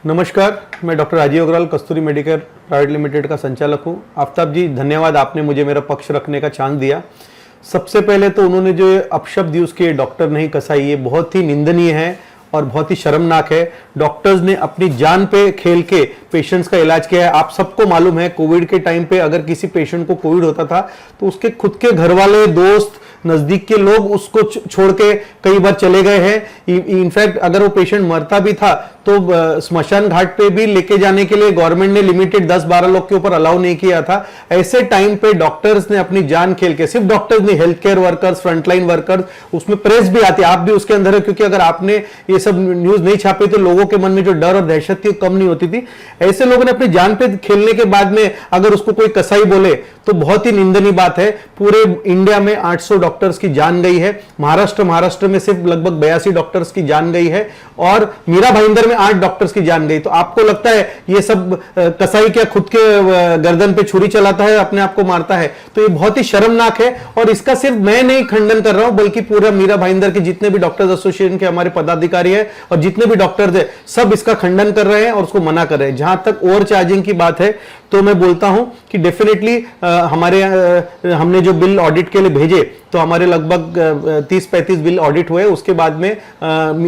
नमस्कार, मैं डॉक्टर राजीव अग्रवाल कस्तूरी Medicare private limited का संचालक हूं। आफ्ताब जी, धन्यवाद, आपने मुझे मेरा पक्ष रखने का चांस दिया। सबसे पहले तो उन्होंने जो अपशब्द यूज किए, डॉक्टर नहीं कसाई, ये बहुत ही निंदनीय है और बहुत ही शर्मनाक है। डॉक्टर्स ने अपनी जान पे खेल के पेशेंट्स का इलाज किया है। आप सबको मालूम है, कोविड के टाइम पे अगर किसी पेशेंट को कोविड होता था तो उसके खुद के घर वाले, दोस्त, नजदीक के लोग उसको छोड़ के कई बार चले गए हैं। इनफैक्ट अगर वो पेशेंट मरता भी था तो स्मशान घाट पे भी लेके जाने के लिए गवर्नमेंट ने लिमिटेड 10-12 लोग के ऊपर अलाउ नहीं किया था। ऐसे टाइम पे डॉक्टर्स ने अपनी जान खेल के, सिर्फ डॉक्टर्स नहीं, health care workers, frontline workers, उसमें प्रेस भी आती है, आप भी उसके अंदर है, क्योंकि अगर आपने ये सब न्यूज नहीं छापी तो लोगों के मन में जो डर और दहशत थी कम नहीं होती थी। ऐसे लोगों ने अपनी जान पे खेलने के बाद में अगर उसको कोई कसाई बोले तो बहुत ही निंदनीय बात है। पूरे इंडिया में 800 डॉक्टर्स की जान गई है। महाराष्ट्र में सिर्फ लगभग 82 डॉक्टर्स की जान गई है और मीरा भाईंदर में 8 डॉक्टर्स की जान गई। तो आपको लगता है ये सब कसाई क्या खुद के गर्दन पे छुरी चलाता है, अपने आप को मारता है? तो ये बहुत ही शर्मनाक है और इसका सिर्फ मैं नहीं खंडन कर रहा हूं, बल्कि पूरा मीरा भाईंदर के जितने भी डॉक्टर्स एसोसिएशन के हमारे पदाधिकारी हैं और जितने भी डॉक्टर्स हैं, सब इसका खंडन कर रहे हैं और उसको मना कर रहे हैं। जहां तक ओवर चार्जिंग की बात है तो मैं बोलता हूं कि डेफिनेटली हमने जो बिल ऑडिट के लिए भेजे तो हमारे लगभग 30-35 बिल ऑडिट हुए। उसके बाद में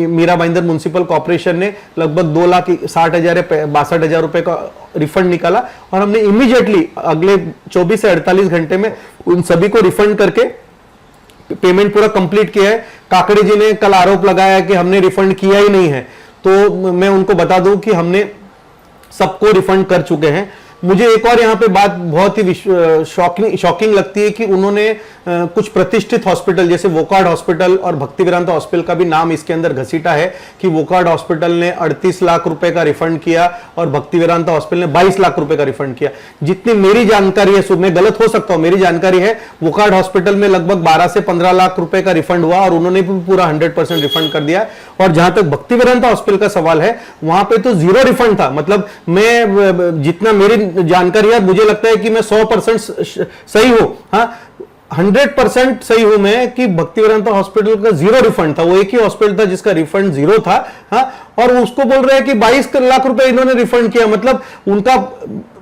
मीरा भाईंदर म्युनिसिपल कॉर्पोरेशन ने लगभग 2,60,000 या 62,000 रुपए का रिफंड निकाला और हमने इमीडिएटली अगले 24 से 48 घंटे में उन सभी को रिफंड करके पेमेंट पूरा कंप्लीट किया है। काकड़े जी ने कल आरोप लगाया कि हमने रिफंड किया ही नहीं है, तो मैं उनको बता दूं कि हमने सबको रिफंड कर चुके हैं। मुझे एक और यहाँ पे बात बहुत ही शॉकिंग लगती है कि उन्होंने कुछ प्रतिष्ठित हॉस्पिटल जैसे वोकार्ड हॉस्पिटल और भक्तिवेदांता हॉस्पिटल का भी नाम इसके अंदर घसीटा है कि वोकार्ड हॉस्पिटल ने 38 लाख रुपए का रिफंड किया और भक्तिवेदांता हॉस्पिटल ने 22 लाख रुपए का रिफंड किया। जितनी मेरी जानकारी है, मैं गलत हो सकता हूं, मेरी जानकारी है वोकार्ड हॉस्पिटल में लगभग 12 से 15 लाख रुपए का रिफंड हुआ और उन्होंने भी पूरा 100% रिफंड कर दिया। और जहां तक भक्तिवेदांता हॉस्पिटल का सवाल है, वहां पे तो 0 रिफंड था। मतलब मैं जितना मेरी जानकारी है, मुझे लगता है कि मैं 100% सही हूं, हाँ 100% सही हूं मैं कि भक्तिवेदांता हॉस्पिटल का 0 रिफंड था। वो एक ही हॉस्पिटल था जिसका रिफंड 0 था, हाँ, और उसको बोल रहे हैं कि 22 लाख रुपए इन्होंने रिफंड किया। मतलब उनका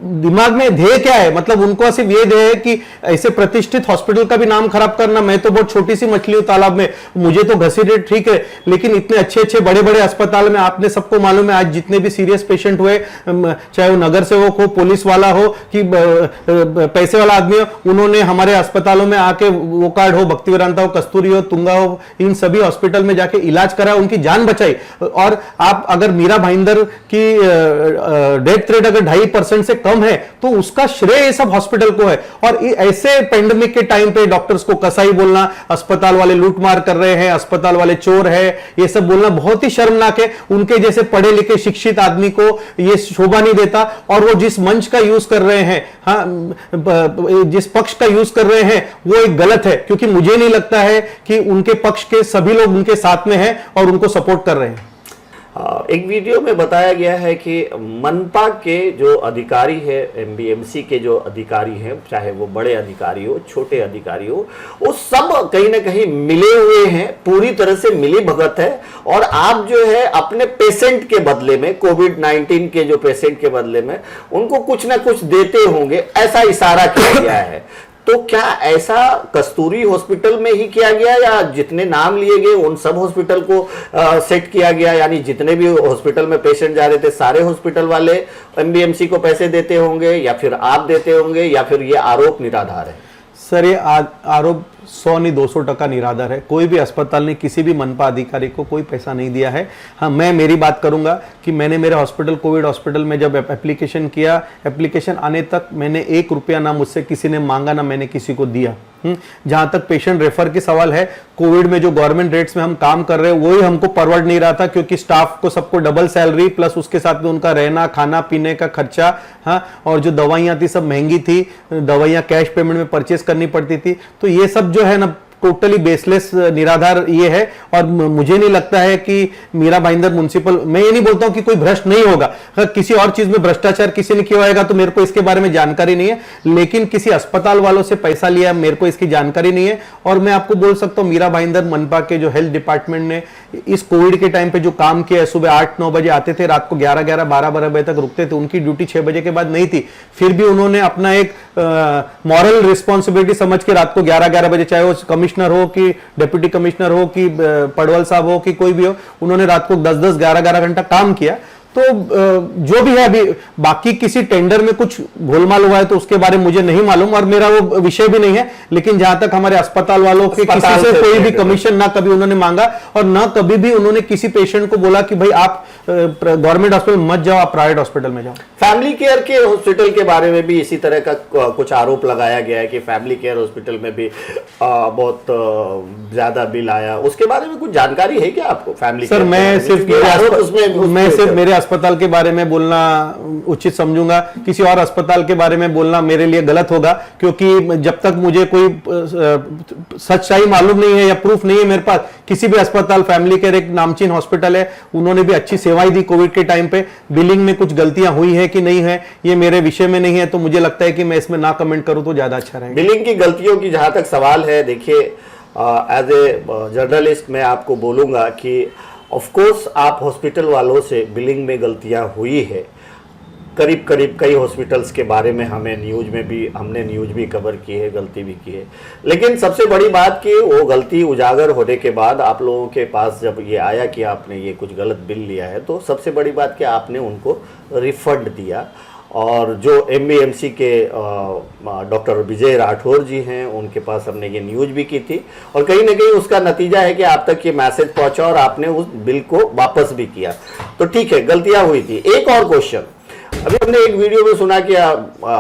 दिमाग में ध्येय क्या है? मतलब उनको सिर्फ ये ध्येय है कि ऐसे प्रतिष्ठित हॉस्पिटल का भी नाम खराब करना। मैं तो बहुत छोटी सी मछली हूं तालाब में, मुझे तो घसीटे ठीक है, लेकिन इतने अच्छे बड़े बड़े अस्पताल में आपने सबको मालूम है आज जितने भी सीरियस पेशेंट हुए, चाहे वो नगर सेवक हो, पुलिस वाला हो कि पैसे वाला आदमी हो, उन्होंने हमारे अस्पतालों में आके वोकार्ड हो, भक्तिवेदांता हो, कस्तूरी हो, तुंगा हो, इन सभी हॉस्पिटल में जाके इलाज करा, उनकी जान बचाई। और आप अगर मीरा भाईंदर की डेथ रेट अगर 2.5% से कम है तो उसका श्रेय ये सब हॉस्पिटल को है। और ऐसे पेंडेमिक के टाइम पे डॉक्टर्स को कसाई बोलना, अस्पताल वाले लूटमार कर रहे हैं, अस्पताल वाले चोर है, ये सब बोलना बहुत ही शर्मनाक है। उनके जैसे पढ़े लिखे शिक्षित आदमी को ये शोभा नहीं देता। और वो जिस मंच का यूज कर रहे हैं, हाँ, जिस पक्ष का यूज कर रहे हैं, वो एक गलत है, क्योंकि मुझे नहीं लगता है कि उनके पक्ष के सभी लोग उनके साथ में हैं और उनको सपोर्ट कर रहे हैं। एक वीडियो में बताया गया है कि मनपा के जो अधिकारी है, एमबीएमसी के जो अधिकारी हैं, चाहे वो बड़े अधिकारी हो, छोटे अधिकारी हो, वो सब कहीं ना कहीं मिले हुए हैं, पूरी तरह से मिली भगत है। और आप जो है अपने पेशेंट के बदले में, कोविड-19 के जो पेशेंट के बदले में उनको कुछ ना कुछ देते होंगे, ऐसा इशारा किया गया है। तो क्या ऐसा कस्तूरी हॉस्पिटल में ही किया गया या जितने नाम लिए गए उन सब हॉस्पिटल को सेट किया गया? यानी जितने भी हॉस्पिटल में पेशेंट जा रहे थे सारे हॉस्पिटल वाले एमबीएमसी को पैसे देते होंगे, या फिर आप देते होंगे, या फिर ये आरोप निराधार है? सर, ये आरोप 100 नहीं 200% निराधार है। कोई भी अस्पताल ने किसी भी मनपा अधिकारी को कोई पैसा नहीं दिया है। हाँ, मैं मेरी बात करूंगा कि मैंने मेरे हॉस्पिटल, कोविड हॉस्पिटल में जब एप्लीकेशन किया, एप्लीकेशन आने तक मैंने 1 रुपया ना मुझसे किसी ने मांगा, ना मैंने किसी को दिया। जहां तक पेशेंट रेफर की सवाल है, कोविड में जो गवर्नमेंट रेट्स में हम काम कर रहे हैं वही हमको परवड़ नहीं रहा था, क्योंकि स्टाफ को सबको डबल सैलरी प्लस उसके साथ में उनका रहना, खाना पीने का खर्चा, हाँ, और जो दवाइयां थी सब महंगी थी, दवाइयां कैश पेमेंट में परचेस करनी पड़ती थी। तो ये सब जो है ना टोटली बेसलेस निराधार ये है। और मुझे नहीं लगता है कि मीरा भाईंदर म्युनिसिपल, मैं ये नहीं बोलता हूं कि कोई भ्रष्ट नहीं होगा, अगर किसी और चीज में भ्रष्टाचार किसी ने किया होगा तो मेरे को इसके बारे में जानकारी नहीं है, लेकिन किसी अस्पताल वालों से पैसा लिया मेरे को इसकी जानकारी नहीं है। और मैं आपको बोल सकता हूं मीरा भाईंदर मनपा के जो हेल्थ डिपार्टमेंट ने इस कोविड के टाइम पे जो काम किया है, सुबह 8-9 बजे आते थे, रात को 11-11, 12-12 बजे तक रुकते थे, उनकी ड्यूटी 6 बजे के बाद नहीं थी, फिर भी उन्होंने अपना एक मॉरल रिस्पॉन्सिबिलिटी समझ के रात को 11-11 बजे, चाहे वो कमिश्नर हो कि डिप्टी कमिश्नर हो कि पडवल साहब हो कि कोई भी हो, उन्होंने रात को 10-10, 11-11 घंटा काम किया। तो जो भी है, अभी बाकी किसी टेंडर में कुछ गोलमाल हुआ है तो उसके बारे में मुझे नहीं मालूम और मेरा वो विषय भी नहीं है, लेकिन जहां तक हमारे अस्पताल वालों के किसी से कोई भी कमीशन ना कभी उन्होंने मांगा और ना कभी भी उन्होंने किसी पेशेंट को बोला कि भाई आप गवर्नमेंट हॉस्पिटल मत जाओ, आप प्राइवेट हॉस्पिटल में जाओ। फैमिली केयर के हॉस्पिटल के बारे में भी इसी तरह का कुछ आरोप लगाया गया है कि फैमिली केयर हॉस्पिटल में भी बहुत ज्यादा बिल आया, उसके बारे में कुछ जानकारी है क्या आपको? फैमिली सर, मैं सिर्फ मेरे अस्पताल के बारे में बोलना उचित समझूंगा, किसी और अस्पताल के बारे में बोलना मेरे लिए गलत होगा, क्योंकि जब तक मुझे कोई सच्चाई मालूम नहीं है या प्रूफ नहीं है मेरे पास, किसी भी अस्पताल, फैमिली केयर एक नामचीन हॉस्पिटल है, उन्होंने भी अच्छी सेवाएं दी कोविड के टाइम पे, बिलिंग में कुछ गलतियां हुई है कि नहीं है ये मेरे विषय में नहीं है, तो मुझे लगता है कि मैं इसमें ना कमेंट करूं तो ज्यादा अच्छा रहेगा। बिलिंग की गलतियों की जहां तक सवाल है, देखिए एज ए जर्नलिस्ट मैं आपको बोलूंगा कि ऑफ कोर्स आप हॉस्पिटल वालों से बिलिंग में गलतियां हुई है, करीब करीब कई हॉस्पिटल्स के बारे में हमने न्यूज भी कवर की है, गलती भी की है, लेकिन सबसे बड़ी बात कि वो गलती उजागर होने के बाद आप लोगों के पास जब ये आया कि आपने ये कुछ गलत बिल लिया है, तो सबसे बड़ी बात कि आपने उनको रिफंड दिया। और जो MBMC के डॉक्टर विजय राठौर जी हैं, उनके पास हमने ये न्यूज भी की थी और कहीं ना कहीं उसका नतीजा है कि आप तक ये मैसेज पहुंचा और आपने उस बिल को वापस भी किया। तो ठीक है, गलतियां हुई थी। एक और क्वेश्चन, अभी हमने एक वीडियो में सुना कि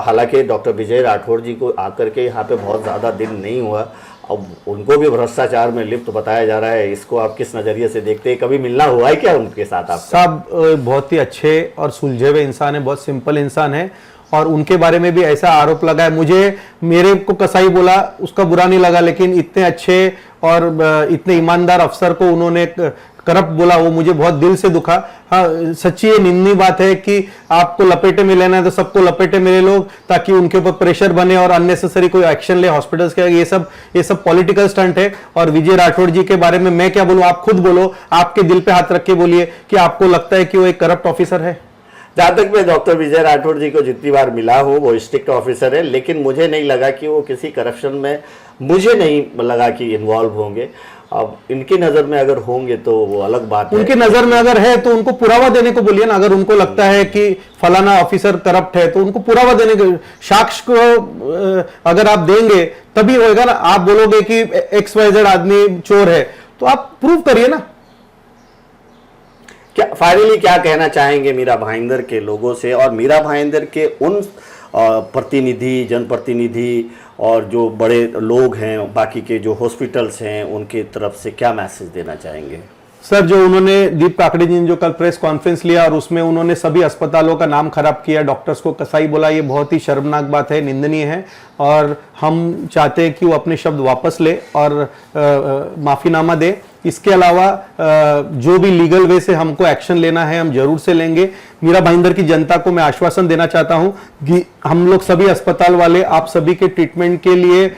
हालांकि डॉक्टर विजय राठौर जी को आकर के यहाँ पे बहुत ज़्यादा दिन नहीं हुआ, अब उनको भी भ्रष्टाचार में लिप्त बताया जा रहा है, इसको आप किस नज़रिए से देखते हैं? कभी मिलना हुआ है क्या उनके साथ आप? सब बहुत ही अच्छे और सुलझे हुए इंसान है, बहुत सिंपल इंसान है और उनके बारे में भी ऐसा आरोप लगा है। मेरे को कसाई बोला उसका बुरा नहीं लगा, लेकिन इतने अच्छे और इतने ईमानदार अफसर को उन्होंने करप्ट बोला, वो मुझे बहुत दिल से दुखा। हाँ, सच्ची ये निंदनीय बात है कि आपको लपेटे में लेना है तो सबको लपेटे में ले लो ताकि उनके ऊपर प्रेशर बने और अननेसेसरी कोई एक्शन ले हॉस्पिटल्स के। ये सब पॉलिटिकल स्टंट है। और विजय राठौर जी के बारे में मैं क्या बोलूं, आप खुद बोलो, आपके दिल पे हाथ रख के बोलिए कि आपको लगता है कि वो एक करप्ट ऑफिसर है। जहां तक मैं डॉक्टर विजय राठौर जी को जितनी बार मिला हूं, वो स्ट्रिक्ट ऑफिसर है, लेकिन मुझे नहीं लगा कि वो किसी करप्शन में, मुझे नहीं लगा कि इन्वॉल्व होंगे। अब इनकी नजर में अगर होंगे तो वो अलग बात है। उनकी नजर में अगर है तो उनको पुरावा देने को बोलिए ना। अगर उनको लगता है कि फलाना ऑफिसर करप्ट है तो उनको पुरावा देने को, साक्ष्य को अगर आप देंगे तभी होएगा ना। आप बोलोगे कि XYZ आदमी चोर है तो आप प्रूव करिए ना। क्या फाइनली क्या कहना चाहेंगे मीरा भाईंदर के लोगों से और मीरा भाईंदर के उन प्रतिनिधि, जनप्रतिनिधि और जो बड़े लोग हैं, बाकी के जो हॉस्पिटल्स हैं, उनकी तरफ से क्या मैसेज देना चाहेंगे? सर, जो उन्होंने दीप काकड़े जी ने जो कल प्रेस कॉन्फ्रेंस लिया और उसमें उन्होंने सभी अस्पतालों का नाम खराब किया, डॉक्टर्स को कसाई बोला, ये बहुत ही शर्मनाक बात है, निंदनीय है। और हम चाहते हैं कि वो अपने शब्द वापस ले और माफीनामा दे। इसके अलावा जो भी लीगल वे से हमको एक्शन लेना है हम जरूर से लेंगे। मीरा भाईंदर की जनता को मैं आश्वासन देना चाहता हूं कि हम लोग सभी अस्पताल वाले आप सभी के ट्रीटमेंट के लिए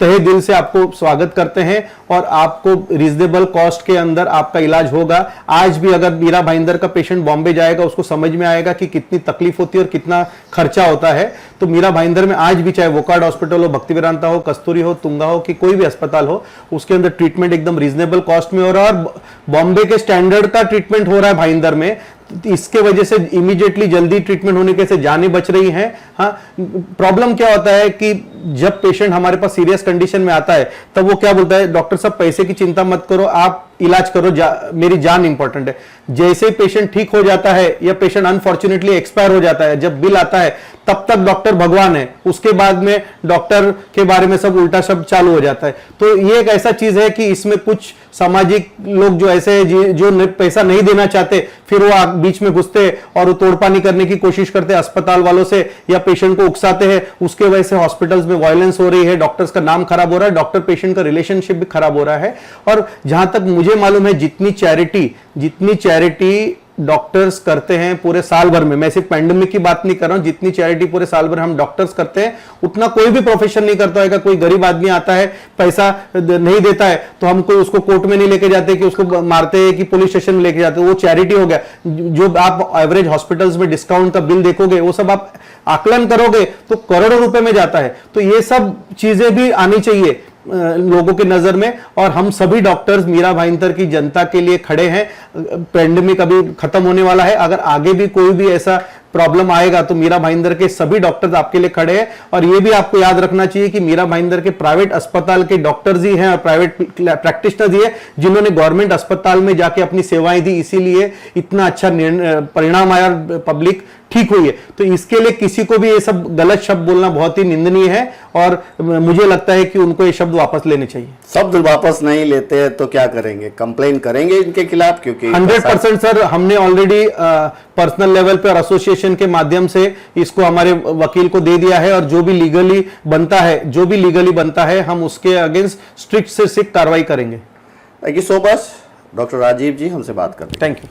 तहे दिल से आपको स्वागत करते हैं और आपको रीजनेबल कॉस्ट के अंदर आपका इलाज होगा। आज भी अगर मीरा भाईंदर का पेशेंट बॉम्बे जाएगा उसको समझ में आएगा कि कितनी तकलीफ होती है और कितना खर्चा होता है। तो मीरा भाईंदर में आज भी, चाहे वोकार्ड हॉस्पिटल हो, भक्तिवेदांता हो, कस्तूरी हो, तुंगा हो, कि कोई भी अस्पताल हो, उसके अंदर ट्रीटमेंट एकदम रीजनेबल कॉस्ट में हो रहा है और बॉम्बे के स्टैंडर्ड का ट्रीटमेंट हो रहा है भाईंदर में। इसके वजह से इमीडिएटली जल्दी ट्रीटमेंट होने के से जानें बच रही हैं। हाँ, प्रॉब्लम क्या होता है कि जब पेशेंट हमारे पास सीरियस कंडीशन में आता है तब वो क्या बोलता है, डॉक्टर साहब पैसे की चिंता मत करो, आप इलाज करो, मेरी जान इंपॉर्टेंट है। जैसे ही पेशेंट ठीक हो जाता है या पेशेंट अनफॉर्चुनेटली एक्सपायर हो जाता है, जब बिल आता है तब तक डॉक्टर भगवान है, उसके बाद में डॉक्टर के बारे में सब उल्टा शब्द चालू हो जाता है। तो ये एक ऐसा चीज है कि इसमें कुछ सामाजिक लोग जो ऐसे हैं जो पैसा नहीं देना चाहते, फिर वो बीच में घुसते और वो तोड़पानी करने की कोशिश करते हैं अस्पताल वालों से या पेशेंट को उकसाते हैं। उसके वजह से हॉस्पिटल्स में वायलेंस हो रही है, डॉक्टर्स का नाम खराब हो रहा है, डॉक्टर पेशेंट का रिलेशनशिप भी खराब हो रहा है। और जहां तक मुझे मालूम है, जितनी चैरिटी डॉक्टर्स करते हैं पूरे साल भर में, मैं सिर्फ पैंडेमिक की बात नहीं कर रहा हूं, जितनी चैरिटी पूरे साल भर हम डॉक्टर्स करते हैं उतना कोई भी प्रोफेशन नहीं करता होगा। कोई गरीब आदमी आता है, पैसा नहीं देता है, तो हम कोई उसको कोर्ट में नहीं लेके जाते कि उसको मारते हैं कि पुलिस स्टेशन में लेके जाते हैं, वो चैरिटी हो गया। जो आप एवरेज हॉस्पिटल्स में डिस्काउंट का बिल देखोगे, वो सब आप आकलन करोगे तो करोड़ों रुपए में जाता है। तो ये सब चीजें भी आनी चाहिए लोगों की नजर में। और हम सभी डॉक्टर्स मीरा भाईंदर की जनता के लिए खड़े हैं। पेंडेमिक अभी खत्म होने वाला है, अगर आगे भी कोई भी ऐसा प्रॉब्लम आएगा तो मीरा भाईंदर के सभी डॉक्टर्स आपके लिए खड़े हैं। और ये भी आपको याद रखना चाहिए कि मीरा भाईंदर के प्राइवेट अस्पताल के डॉक्टर्स ही हैं और प्राइवेट प्रैक्टिशनर्स ही हैं जिन्होंने गवर्नमेंट अस्पताल में जाके अपनी सेवाएं दी, इसीलिए इतना अच्छा परिणाम आया, पब्लिक ठीक हुई है। तो इसके लिए किसी को भी ये सब गलत शब्द बोलना बहुत ही निंदनीय है और मुझे लगता है कि उनको ये शब्द वापस लेने चाहिए। शब्द वापस नहीं लेते हैं तो क्या करेंगे? कंप्लेन करेंगे इनके खिलाफ? क्योंकि 100% सर, हमने ऑलरेडी पर्सनल लेवल पर एसोसिएशन के माध्यम से इसको हमारे वकील को दे दिया है और जो भी लीगली बनता है हम उसके अगेंस्ट स्ट्रिक्ट से स्ट्रिक्ट कार्रवाई करेंगे। Thank you so much doctor Rajiv ji, हमसे बात करते हैं। Thank you.